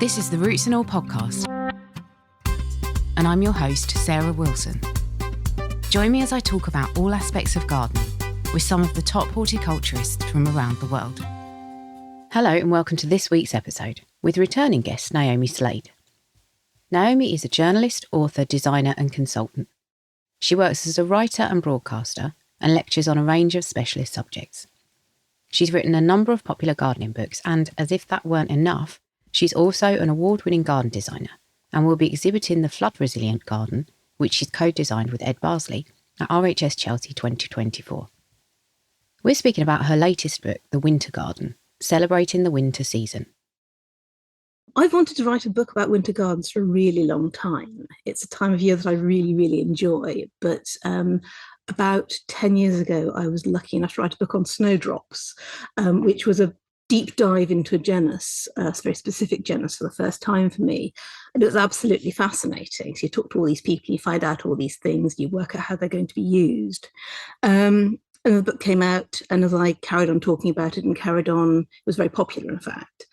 This is the Roots and All podcast, and I'm your host, Sarah Wilson. Join me as I talk about all aspects of gardening with some of the top horticulturists from around the world. Hello and welcome to this week's episode with returning guest Naomi Slade. Naomi is a journalist, author, designer and consultant. She works as a writer and broadcaster and lectures on a range of specialist subjects. She's written a number of popular gardening books and, as if that weren't enough, she's also an award-winning garden designer and will be exhibiting the flood-resilient garden, which she's co-designed with Ed Barsley, at RHS Chelsea 2024. We're speaking about her latest book, The Winter Garden, celebrating the winter season. I've wanted to write a book about winter gardens for a really long time. It's a time of year that I really, really enjoy. But about 10 years ago, I was lucky enough to write a book on snowdrops, which was a deep dive into a genus, a very specific genus for the first time for me. And it was absolutely fascinating. So you talk to all these people, you find out all these things, you work out how they're going to be used. And the book came out, and as I carried on talking about it and carried on, it was very popular, in fact.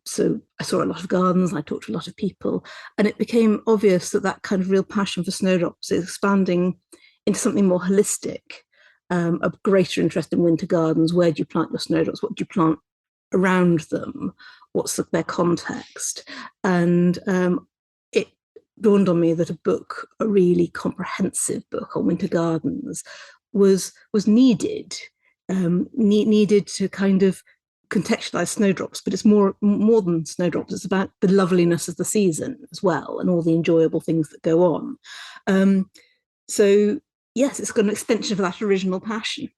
So I saw a lot of gardens, I talked to a lot of people, and it became obvious that that kind of real passion for snowdrops is expanding into something more holistic, a greater interest in winter gardens. Where do you plant your snowdrops? What do you plant around them? What's their context? And it dawned on me that a book, a really comprehensive book on winter gardens, was needed, needed to kind of contextualize snowdrops. But it's more than snowdrops. It's about the loveliness of the season as well, and all the enjoyable things that go on. So yes, it's got an extension of that original passion.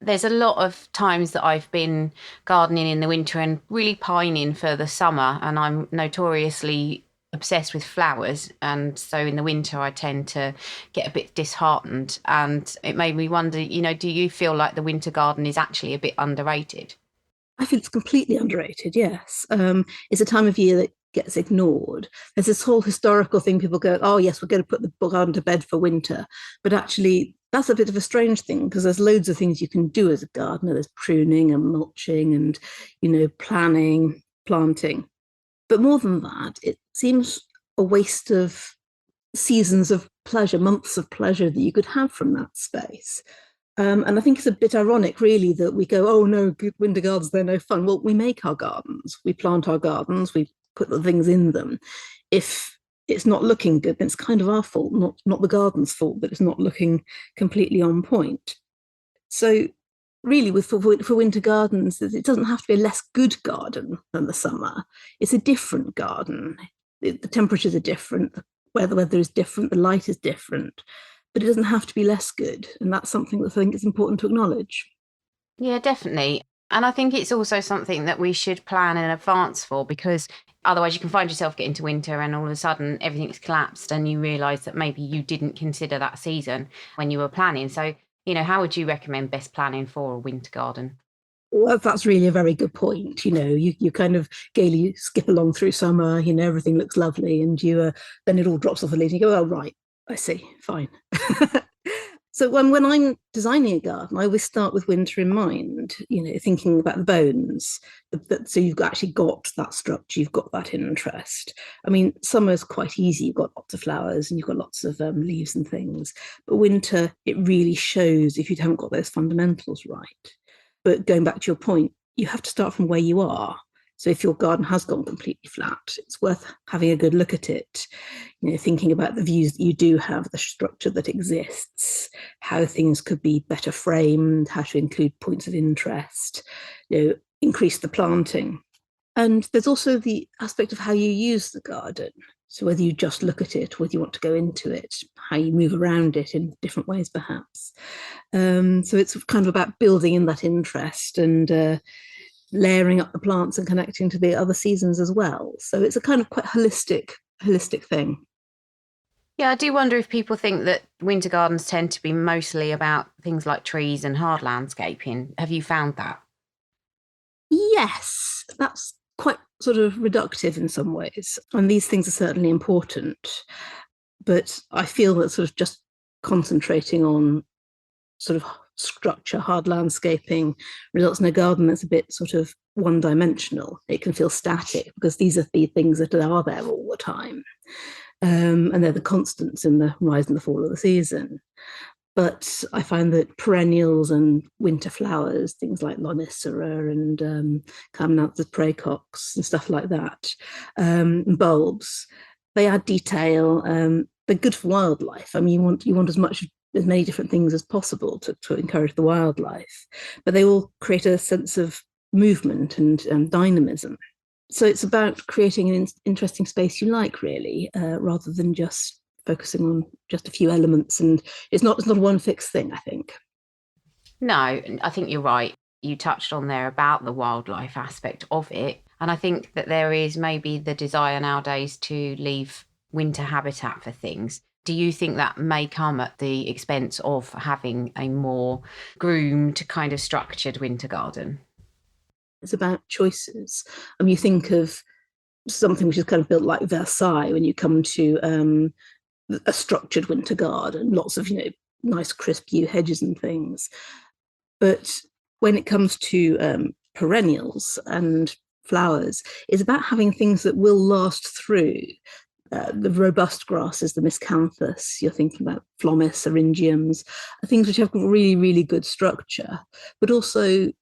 There's a lot of times that I've been gardening in the winter and really pining for the summer, and I'm notoriously obsessed with flowers, and so in the winter I tend to get a bit disheartened, and it made me wonder, do you feel like the winter garden is actually a bit underrated? I feel it's completely underrated, yes. It's a time of year that gets ignored. There's this whole historical thing, people go, oh yes, we're going to put the garden to bed for winter, but actually that's a bit of a strange thing, because there's loads of things you can do as a gardener. There's pruning and mulching and, planning, planting. But more than that, it seems a waste of seasons of pleasure, months of pleasure that you could have from that space. And I think it's a bit ironic, really, that we go, oh no, winter gardens, they're no fun. Well, we make our gardens, we plant our gardens, we put the things in them. If it's not looking good, then it's kind of our fault, not the garden's fault that it's not looking completely on point. So really, for winter gardens, it doesn't have to be a less good garden than the summer. It's a different garden. The temperatures are different, the weather is different, the light is different, but it doesn't have to be less good. And that's something that I think is important to acknowledge. Yeah, definitely. And I think it's also something that we should plan in advance for, because otherwise you can find yourself getting to winter and all of a sudden everything's collapsed and you realise that maybe you didn't consider that season when you were planning. So, how would you recommend best planning for a winter garden? Well, that's really a very good point. You kind of gaily skip along through summer, everything looks lovely, and then it all drops off the leaves and you go, oh, right, I see, fine. So when I'm designing a garden, I always start with winter in mind, thinking about the bones. So you've actually got that structure, you've got that interest. I mean, summer's quite easy. You've got lots of flowers and you've got lots of leaves and things. But winter, it really shows if you haven't got those fundamentals right. But going back to your point, you have to start from where you are. So if your garden has gone completely flat, it's worth having a good look at it, thinking about the views that you do have, the structure that exists, how things could be better framed, how to include points of interest, increase the planting. And there's also the aspect of how you use the garden. So whether you just look at it, whether you want to go into it, how you move around it in different ways, perhaps. So it's kind of about building in that interest and layering up the plants and connecting to the other seasons as well. So it's a kind of quite holistic thing. Yeah, I do wonder if people think that winter gardens tend to be mostly about things like trees and hard landscaping. Have you found that? Yes, that's quite sort of reductive in some ways. And these things are certainly important. But I feel that sort of just concentrating on sort of structure, hard landscaping, results in a garden that's a bit sort of one-dimensional. It can feel static because these are the things that are there all the time. And they're the constants in the rise and the fall of the season. But I find that perennials and winter flowers, things like lonicera and Camananthus praecox and stuff like that, bulbs, they add detail. They're good for wildlife. I mean, you want as many different things as possible to encourage the wildlife, but they all create a sense of movement and dynamism. So it's about creating an interesting space you like, really, rather than just focusing on just a few elements. And it's not a one fixed thing, I think. No, I think you're right. You touched on there about the wildlife aspect of it. And I think that there is maybe the desire nowadays to leave winter habitat for things. Do you think that may come at the expense of having a more groomed, kind of structured winter garden? It's about choices. You think of something which is kind of built like Versailles when you come to a structured winter garden, lots of, nice crisp yew hedges and things. But when it comes to perennials and flowers, it's about having things that will last through. The robust grasses, the miscanthus, you're thinking about phlomis, syringiums, things which have really, really good structure, but also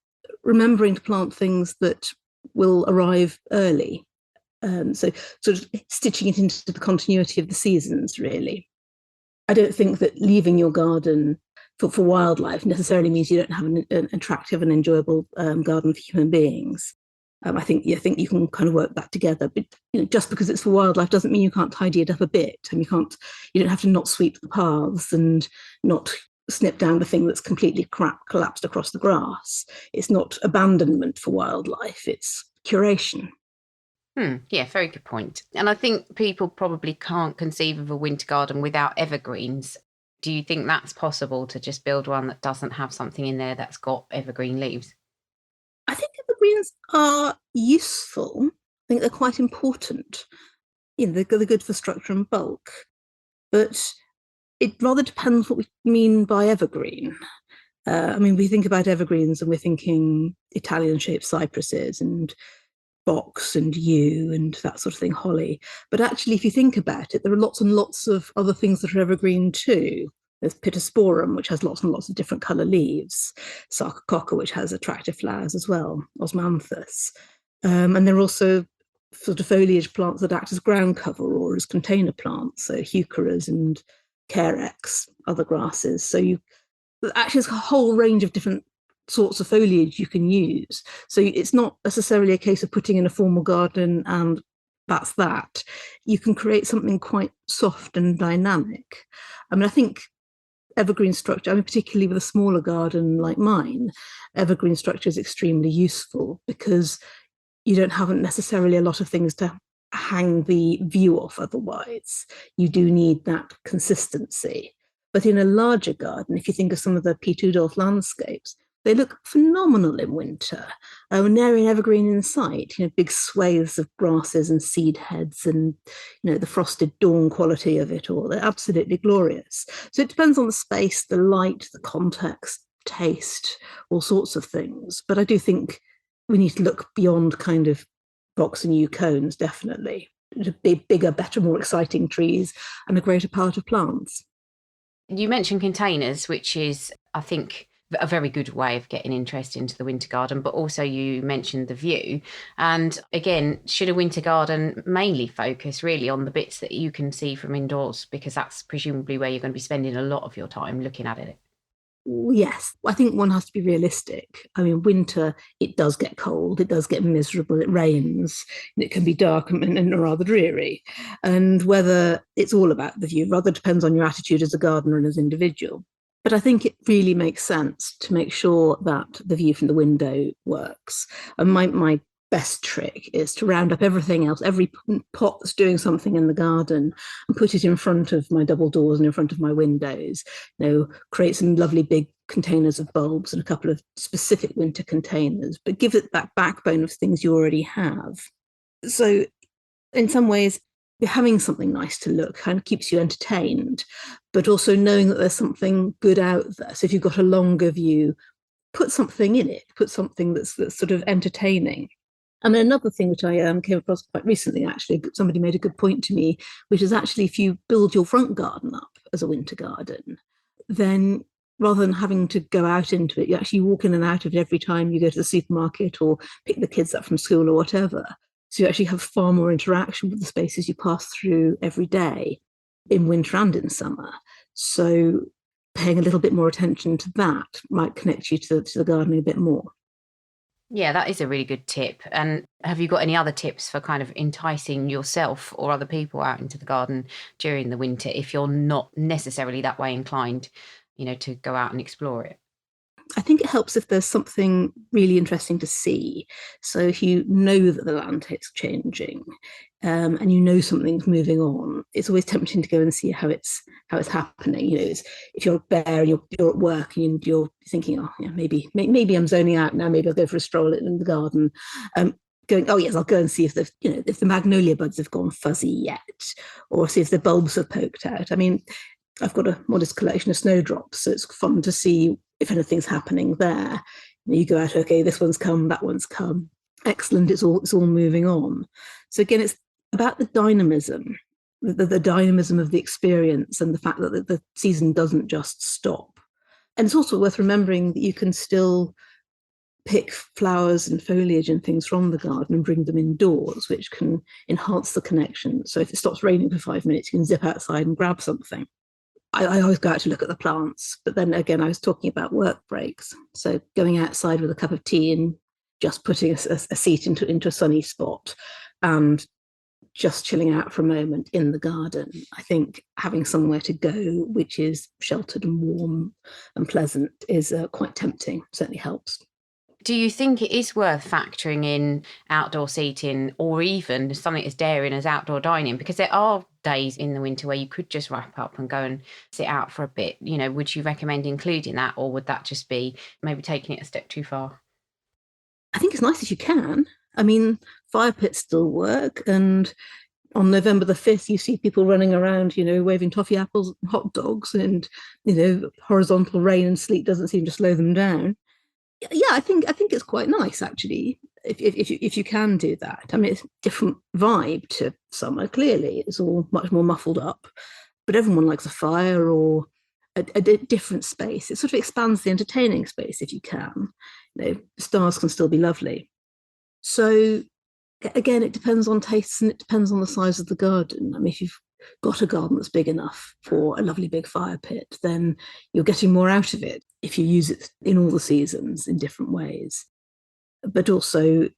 remembering to plant things that will arrive early. So sort of stitching it into the continuity of the seasons, really. I don't think that leaving your garden for wildlife necessarily means you don't have an attractive and enjoyable garden for human beings. I think you can kind of work that together, but just because it's for wildlife doesn't mean you can't tidy it up a bit, and you don't have to not sweep the paths and not snip down the thing that's completely collapsed across the grass. It's not abandonment for wildlife, it's curation. Yeah, very good point. And I think people probably can't conceive of a winter garden without evergreens. Do you think that's possible, to just build one that doesn't have something in there that's got evergreen leaves? I think evergreens are useful. I think they're quite important. They're good for structure and bulk, but it rather depends what we mean by evergreen. We think about evergreens and we're thinking Italian-shaped cypresses and box and yew and that sort of thing, holly. But actually, if you think about it, there are lots and lots of other things that are evergreen too. There's Pittosporum, which has lots and lots of different colour leaves, Sarcococca, which has attractive flowers as well, Osmanthus. And there are also sort of foliage plants that act as ground cover or as container plants, so heucheras and carex, other grasses. So actually there's a whole range of different sorts of foliage you can use. So it's not necessarily a case of putting in a formal garden and that's that. You can create something quite soft and dynamic. I think evergreen structure, particularly with a smaller garden like mine, evergreen structure is extremely useful because you haven't necessarily a lot of things to hang the view off otherwise. You do need that consistency. But in a larger garden, if you think of some of the Piet Oudolf landscapes, they look phenomenal in winter. Nary an evergreen in sight, big swathes of grasses and seed heads and, the frosted dawn quality of it all. They're absolutely glorious. So it depends on the space, the light, the context, taste, all sorts of things. But I do think we need to look beyond kind of box and yew cones, definitely, to be bigger, better, more exciting trees and a greater palette of plants. You mentioned containers, which is, I think, a very good way of getting interest into the winter garden, but also you mentioned the view. And again, should a winter garden mainly focus really on the bits that you can see from indoors, because that's presumably where you're going to be spending a lot of your time looking at it? Yes, I think one has to be realistic. Winter, it does get cold, it does get miserable, it rains, it can be dark and rather dreary. And whether it's all about the view rather depends on your attitude as a gardener and as an individual. But I think it really makes sense to make sure that the view from the window works. And my best trick is to round up everything else, every pot that's doing something in the garden, and put it in front of my double doors and in front of my windows. Create some lovely big containers of bulbs and a couple of specific winter containers, but give it that backbone of things you already have. So in some ways, having something nice to look kind of keeps you entertained, but also knowing that there's something good out there. So if you've got a longer view, put something in it, put something that's sort of entertaining. And another thing which I came across quite recently, actually, somebody made a good point to me, which is actually if you build your front garden up as a winter garden, then rather than having to go out into it, you actually walk in and out of it every time you go to the supermarket or pick the kids up from school or whatever. So you actually have far more interaction with the spaces you pass through every day in winter and in summer. So paying a little bit more attention to that might connect you to the gardening a bit more. Yeah, that is a really good tip. And have you got any other tips for kind of enticing yourself or other people out into the garden during the winter if you're not necessarily that way inclined, to go out and explore it? I think it helps if there's something really interesting to see. So if you know that the landscape's changing, and you know something's moving on, it's always tempting to go and see how it's happening. If you're there and you're at work and you're thinking, oh, yeah, maybe I'm zoning out now. Maybe I'll go for a stroll in the garden. Going, oh yes, I'll go and see if the magnolia buds have gone fuzzy yet, or see if the bulbs have poked out. I mean, I've got a modest collection of snowdrops, so it's fun to see if anything's happening there. You go out, okay, this one's come, that one's come. Excellent, it's all moving on. So again, it's about the dynamism, the dynamism of the experience and the fact that the season doesn't just stop. And it's also worth remembering that you can still pick flowers and foliage and things from the garden and bring them indoors, which can enhance the connection. So if it stops raining for 5 minutes, you can zip outside and grab something. I always go out to look at the plants, but then again, I was talking about work breaks. So going outside with a cup of tea and just putting a seat into a sunny spot and just chilling out for a moment in the garden. I think having somewhere to go, which is sheltered and warm and pleasant, is quite tempting, certainly helps. Do you think it is worth factoring in outdoor seating or even something as daring as outdoor dining? Because there are days in the winter where you could just wrap up and go and sit out for a bit. Would you recommend including that, or would that just be maybe taking it a step too far? I think it's nice if you can. I mean, fire pits still work, and on November the 5th, you see people running around, waving toffee apples and hot dogs, and, horizontal rain and sleet doesn't seem to slow them down. Yeah, I think it's quite nice actually. If you can do that, I mean, it's a different vibe to summer. Clearly, it's all much more muffled up, but everyone likes a fire or a different space. It sort of expands the entertaining space if you can. Stars can still be lovely. So again, it depends on tastes and it depends on the size of the garden. I mean, if you've got a garden that's big enough for a lovely big fire pit, then you're getting more out of it if you use it in all the seasons in different ways. But also,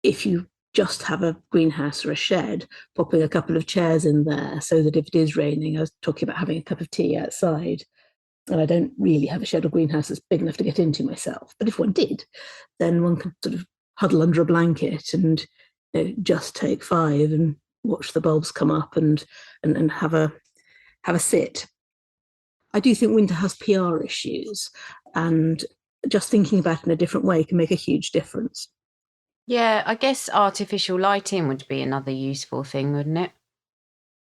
if you just have a greenhouse or a shed, popping a couple of chairs in there so that if it is raining, I was talking about having a cup of tea outside, and I don't really have a shed or greenhouse that's big enough to get into myself. But if one did, then one could sort of huddle under a blanket and just take 5 and watch the bulbs come up and have a sit. I do think winter has PR issues, and just thinking about it in a different way can make a huge difference. Yeah, I guess artificial lighting would be another useful thing, wouldn't it?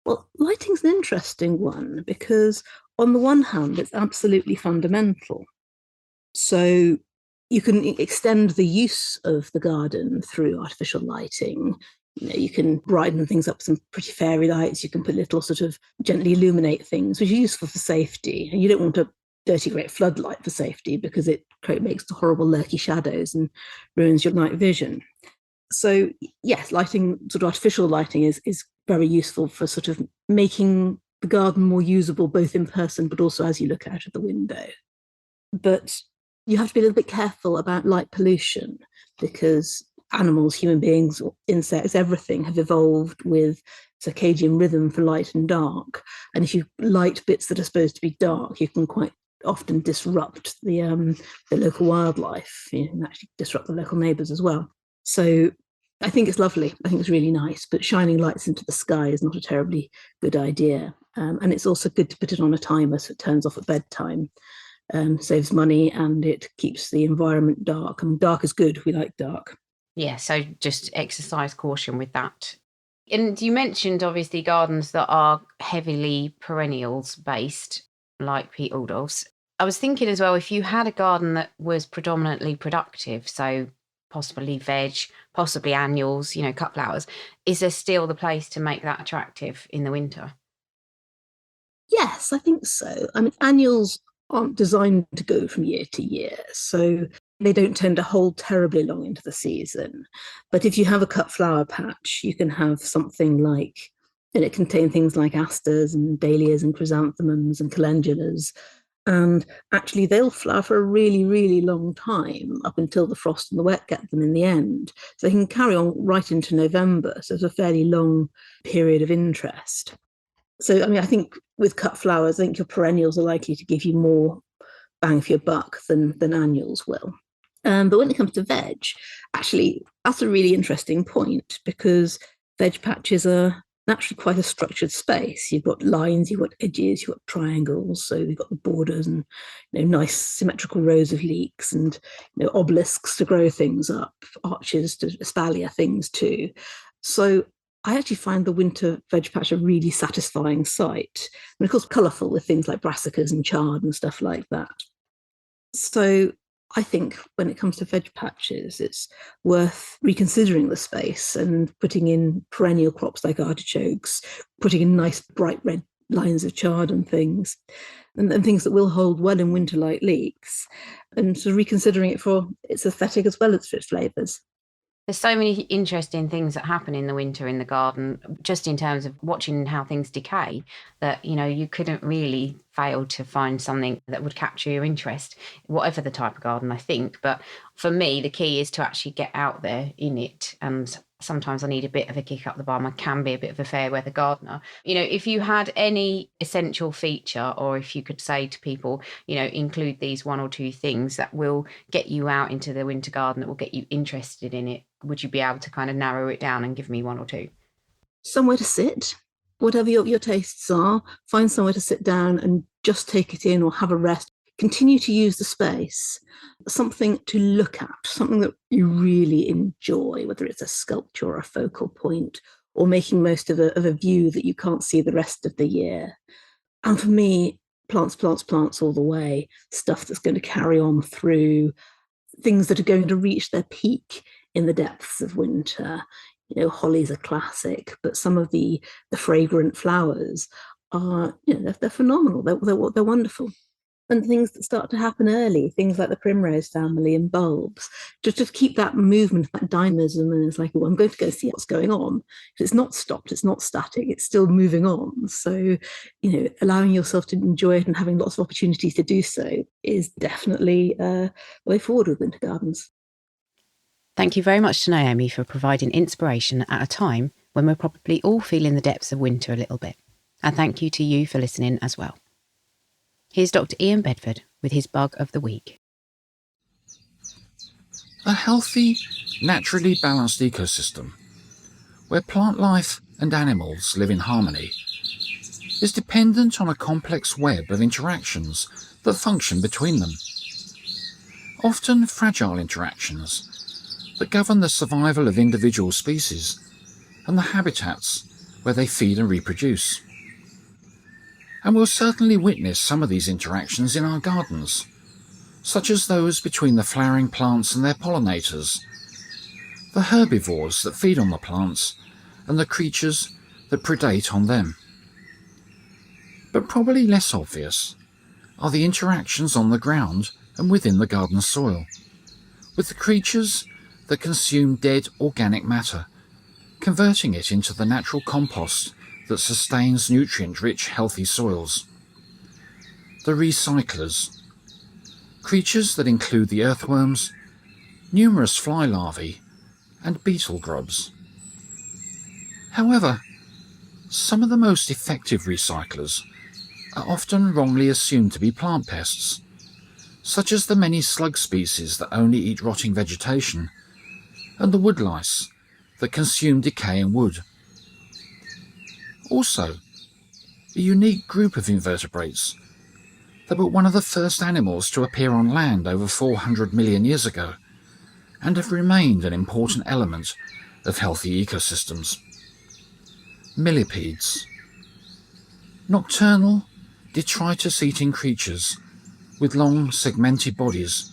Well, lighting's an interesting one because on the one hand, it's absolutely fundamental. So you can extend the use of the garden through artificial lighting. You can brighten things up with some pretty fairy lights. You can put little sort of gently illuminate things, which are useful for safety. And you don't want a dirty great floodlight for safety because it makes the horrible lurky shadows and ruins your night vision. So yes, lighting, sort of artificial lighting is very useful for sort of making the garden more usable, both in person, but also as you look out of the window. But you have to be a little bit careful about light pollution because animals, human beings, insects, everything have evolved with circadian rhythm for light and dark. And if you light bits that are supposed to be dark, you can quite often disrupt the local wildlife, and actually disrupt the local neighbours as well. So I think it's lovely. I think it's really nice, but shining lights into the sky is not a terribly good idea. And it's also good to put it on a timer so it turns off at bedtime. Saves money and it keeps the environment dark. I mean, dark is good. We like dark. Yeah, so just exercise caution with that. And you mentioned obviously gardens that are heavily perennials based, like Pete Aldous. I was thinking as well, if you had a garden that was predominantly productive, so possibly veg, possibly annuals, cut flowers, is there still the place to make that attractive in the winter? Yes, I think so. I mean, annuals aren't designed to go from year to year, so they don't tend to hold terribly long into the season. But if you have a cut flower patch, you can have something like, and it contain things like asters and dahlias and chrysanthemums and calendulas. And actually, they'll flower for a really, really long time up until the frost and the wet get them in the end. So they can carry on right into November. So it's a fairly long period of interest. So, I mean, I think with cut flowers, I think your perennials are likely to give you more bang for your buck than annuals will. But when it comes to veg, actually, that's a really interesting point because veg patches are naturally quite a structured space. You've got lines, you've got edges, you've got triangles, so you've got the borders and nice symmetrical rows of leeks and obelisks to grow things up, arches to espalier things too. So I actually find the winter veg patch a really satisfying sight. And of course, colourful with things like brassicas and chard and stuff like that. So I think when it comes to veg patches, it's worth reconsidering the space and putting in perennial crops like artichokes, putting in nice bright red lines of chard and things, and things that will hold well in winter like leeks, and sort of reconsidering it for its aesthetic as well as its flavours. There's so many interesting things that happen in the winter in the garden, just in terms of watching how things decay, that, you couldn't really fail to find something that would capture your interest, whatever the type of garden, I think. But for me, the key is to actually get out there in it. And sometimes I need a bit of a kick up the bum. I can be a bit of a fair weather gardener. If you had any essential feature, or if you could say to people, include these one or two things that will get you out into the winter garden, that will get you interested in it, would you be able to kind of narrow it down and give me one or two? Somewhere to sit, whatever your tastes are, find somewhere to sit down and just take it in or have a rest. Continue to use the space. Something to look at, something that you really enjoy, whether it's a sculpture or a focal point, or making most of a view that you can't see the rest of the year. And for me, plants, plants, plants all the way, stuff that's going to carry on through, things that are going to reach their peak in the depths of winter. Holly's a classic, but some of the fragrant flowers are, they're phenomenal. They're wonderful. And things that start to happen early, things like the primrose family and bulbs, just keep that movement, that dynamism. And it's like, well, I'm going to go see what's going on. It's not stopped, it's not static, it's still moving on. So, allowing yourself to enjoy it and having lots of opportunities to do so is definitely the way forward with winter gardens. Thank you very much to Naomi for providing inspiration at a time when we're probably all feeling the depths of winter a little bit. And thank you to you for listening as well. Here's Dr. Ian Bedford with his bug of the week. A healthy, naturally balanced ecosystem, where plant life and animals live in harmony, is dependent on a complex web of interactions that function between them. Often fragile interactions that govern the survival of individual species and the habitats where they feed and reproduce. And we'll certainly witness some of these interactions in our gardens, such as those between the flowering plants and their pollinators, the herbivores that feed on the plants, and the creatures that predate on them. But probably less obvious are the interactions on the ground and within the garden soil, with the creatures that consume dead organic matter, converting it into the natural compost that sustains nutrient-rich, healthy soils. The recyclers, creatures that include the earthworms, numerous fly larvae, and beetle grubs. However, some of the most effective recyclers are often wrongly assumed to be plant pests, such as the many slug species that only eat rotting vegetation, and the woodlice that consume decaying wood. Also, a unique group of invertebrates that were one of the first animals to appear on land over 400 million years ago, and have remained an important element of healthy ecosystems. Millipedes. Nocturnal, detritus-eating creatures with long, segmented bodies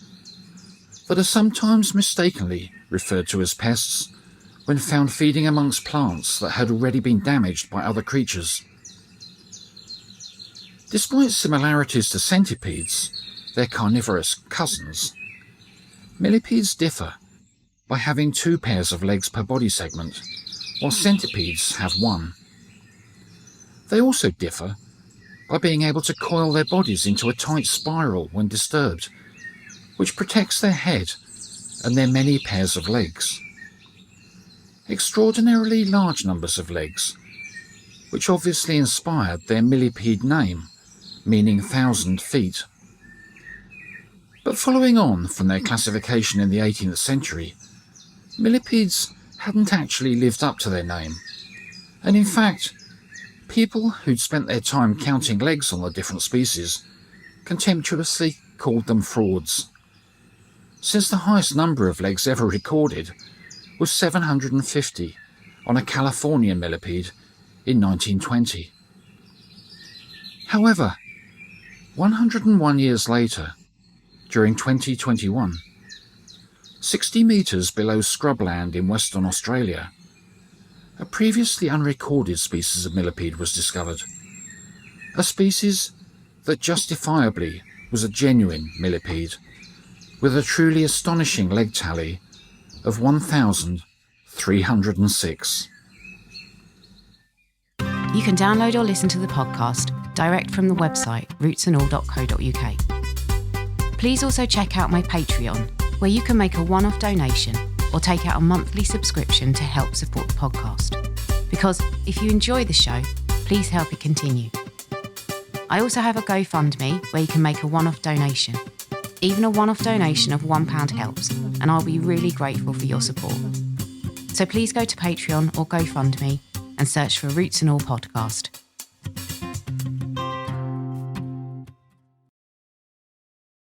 that are sometimes mistakenly referred to as pests when found feeding amongst plants that had already been damaged by other creatures. Despite similarities to centipedes, their carnivorous cousins, millipedes differ by having 2 pairs of legs per body segment, while centipedes have 1. They also differ by being able to coil their bodies into a tight spiral when disturbed, which protects their head and their many pairs of legs. Extraordinarily large numbers of legs, which obviously inspired their millipede name, meaning 1,000 feet. But following on from their classification in the 18th century, millipedes hadn't actually lived up to their name, and in fact, people who'd spent their time counting legs on the different species contemptuously called them frauds, since the highest number of legs ever recorded was 750 on a Californian millipede in 1920. However, 101 years later, during 2021, 60 metres below scrubland in Western Australia, a previously unrecorded species of millipede was discovered. A species that justifiably was a genuine millipede, with a truly astonishing leg tally of 1,306. You can download or listen to the podcast direct from the website rootsandall.co.uk. Please also check out my Patreon, where you can make a one-off donation or take out a monthly subscription to help support the podcast. Because if you enjoy the show, please help it continue. I also have a GoFundMe where you can make a one-off donation. Even a one-off donation of £1 helps, and I'll be really grateful for your support. So please go to Patreon or GoFundMe and search for Roots and All Podcast.